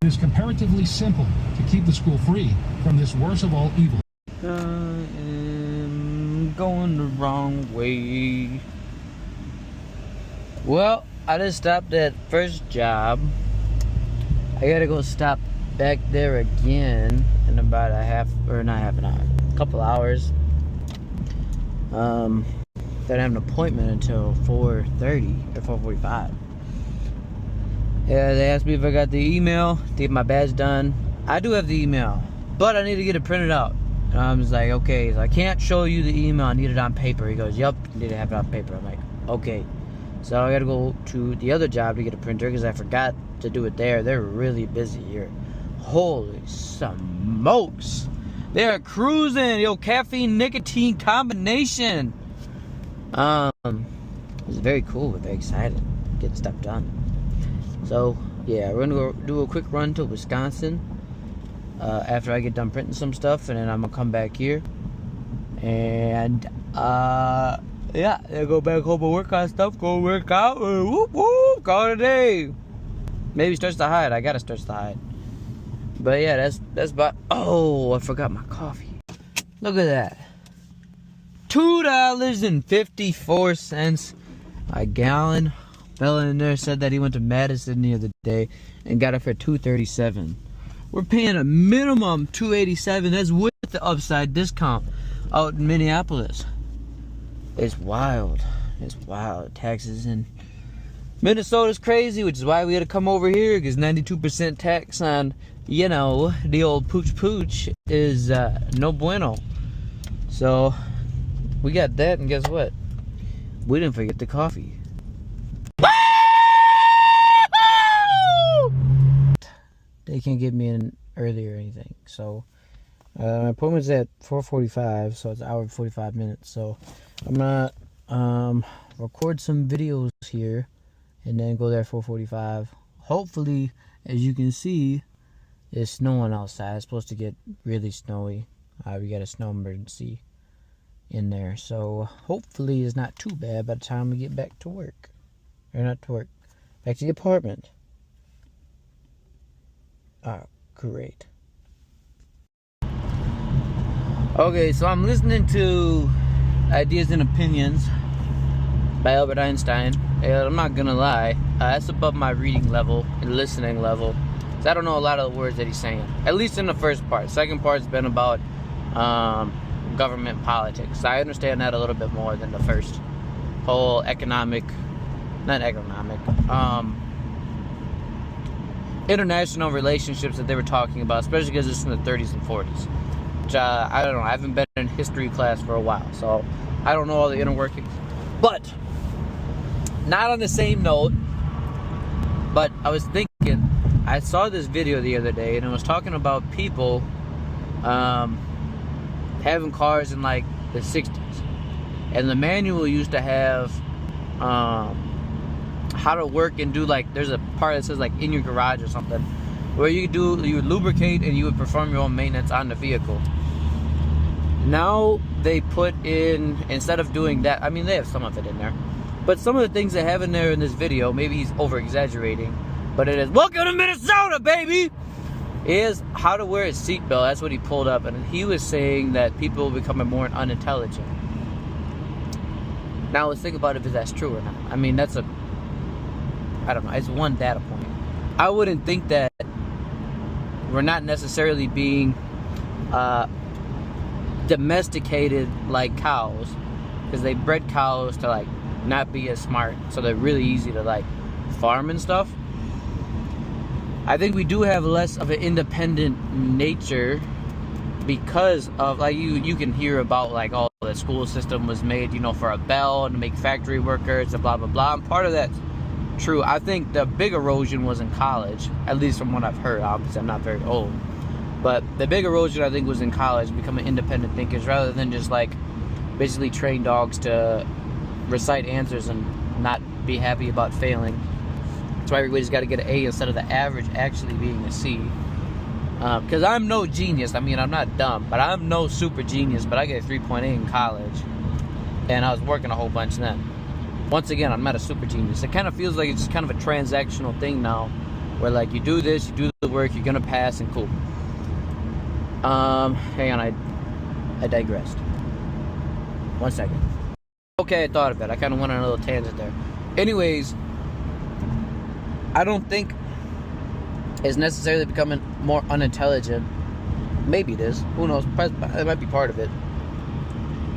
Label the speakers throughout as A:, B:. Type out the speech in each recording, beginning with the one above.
A: It is comparatively simple to keep the school free from this worst of all evil.
B: I am going the wrong way. Well, I just stopped at first job. I gotta go stop back there again in about a couple hours. Then I have an appointment until 4:30 or 4:45. Yeah, they asked me if I got the email to get my badge done. I do have the email, but I need to get it printed out. And I was like, okay, so I can't show you the email. I need it on paper. He goes, yup, you need to have it on paper. I'm like, okay. So I gotta go to the other job to get a printer because I forgot to do it there. They're really busy here. Holy smokes. They're cruising, yo, caffeine nicotine combination. It's very cool, very excited, getting stuff done. So yeah, we're gonna go do a quick run to Wisconsin after I get done printing some stuff, and then I'm gonna come back here and yeah, then go back home and work on stuff, go work out, whoop whoop, call it a day. Maybe stretch the hide. I gotta stretch the hide. But yeah, that's about. Oh, I forgot my coffee. Look at that. $2.54 a gallon. Fella in there said that he went to Madison the other day and got it for $2.37. We're paying a minimum $2.87. That's with the upside discount out in Minneapolis. It's wild. It's wild. Taxes in Minnesota's crazy, which is why we had to come over here, because 92% tax on, you know, the old pooch is no bueno. So we got that, and guess what? We didn't forget the coffee. They can't get me in early or anything. So my appointment's at 4:45, so it's an hour and 45 minutes. So I'm gonna record some videos here and then go there at 4:45. Hopefully, as you can see, it's snowing outside. It's supposed to get really snowy. We got a snow emergency in there, so hopefully it's not too bad by the time we get back to work. Or not to work, back to the apartment. Oh, great. Okay, so I'm listening to Ideas and Opinions by Albert Einstein. And I'm not gonna lie, that's above my reading level and listening level. So I don't know a lot of the words that he's saying, at least in the first part. Second part's been about government politics. So I understand that a little bit more than the first whole international relationships that they were talking about, especially because it's in the 30s and 40s. Which, I don't know, I haven't been in history class for a while, so I don't know all the inner workings. But, not on the same note, but I was thinking, I saw this video the other day, and it was talking about people having cars in like the 60s. And the manual used to have how to work and do, like, there's a part that says like in your garage or something, where you would lubricate and you would perform your own maintenance on the vehicle. Now they put in, instead of doing that, I mean, they have some of it in there, but some of the things they have in there in this video, maybe he's over exaggerating, but it is, welcome to Minnesota, baby, is how to wear a seatbelt. That's what he pulled up, and he was saying that people are becoming more unintelligent. Now let's think about if that's true or not. I mean, that's a, I don't know, it's one data point. I wouldn't think that we're not necessarily being domesticated like cows, because they bred cows to like not be as smart, so they're really easy to like farm and stuff. I think we do have less of an independent nature because of, like, you can hear about like all the school system was made, you know, for a bell and to make factory workers and blah blah blah, and part of that's true. I think the big erosion was in college, at least from what I've heard. Obviously I'm not very old, but the big erosion I think was in college, becoming independent thinkers rather than just like basically train dogs to recite answers and not be happy about failing. That's why everybody's got to get an A instead of the average actually being a C. Because I'm no genius. I mean, I'm not dumb, but I'm no super genius. But I get a 3.8 in college, and I was working a whole bunch then. Once again, I'm not a super genius. It kind of feels like it's just kind of a transactional thing now, where like you do this, you do the work, you're gonna pass, and cool. Hang on, I digressed. 1 second. Okay, I thought of it. I kind of went on a little tangent there. Anyways, I don't think it's necessarily becoming more unintelligent. Maybe it is. Who knows? It might be part of it.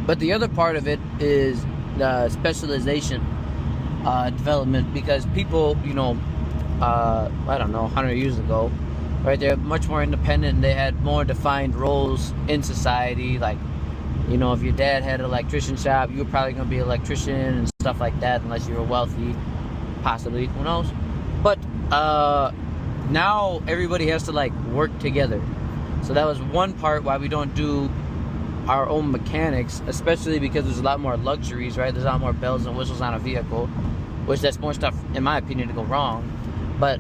B: But the other part of it is the specialization development, because people, you know, I don't know, 100 years ago, right, they're much more independent. They had more defined roles in society. Like, you know, if your dad had an electrician shop, you were probably going to be an electrician and stuff like that, unless you were wealthy, possibly, who knows. But now everybody has to like work together. So that was one part why we don't do our own mechanics, especially because there's a lot more luxuries, right? There's a lot more bells and whistles on a vehicle, which that's more stuff, in my opinion, to go wrong. But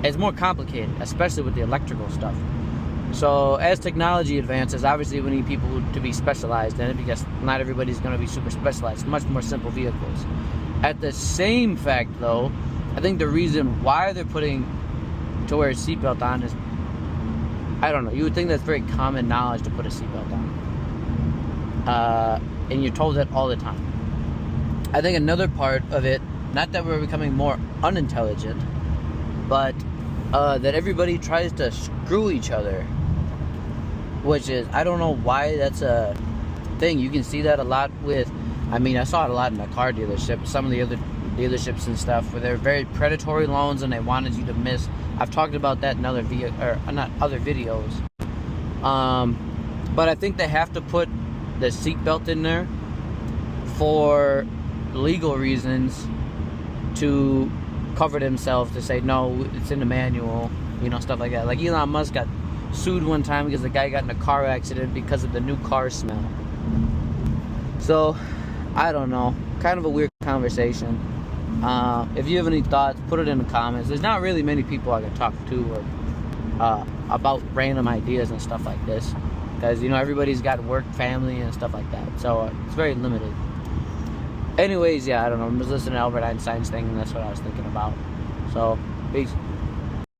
B: it's more complicated, especially with the electrical stuff. So as technology advances, obviously we need people to be specialized in it, because not everybody's going to be super specialized. Much more simple vehicles. At the same fact, though, I think the reason why they're putting to wear a seatbelt on is, I don't know, you would think that's very common knowledge to put a seatbelt on. And you're told that all the time. I think another part of it, not that we're becoming more unintelligent, but that everybody tries to screw each other. Which is, I don't know why that's a thing. You can see that a lot with, I mean, I saw it a lot in the car dealership, some of the other dealerships and stuff, where they're very predatory loans and they wanted you to miss. I've talked about that in other videos. But I think they have to put the seatbelt in there for legal reasons, to cover themselves, to say, no, it's in the manual, you know, stuff like that. Like Elon Musk got sued one time because the guy got in a car accident because of the new car smell. So, I don't know. Kind of a weird conversation. If you have any thoughts, put it in the comments. There's not really many people I can talk to or about random ideas and stuff like this, because, you know, everybody's got work, family, and stuff like that. So it's very limited. Anyways, yeah, I don't know. I was listening to Albert Einstein's thing, and that's what I was thinking about. So, peace.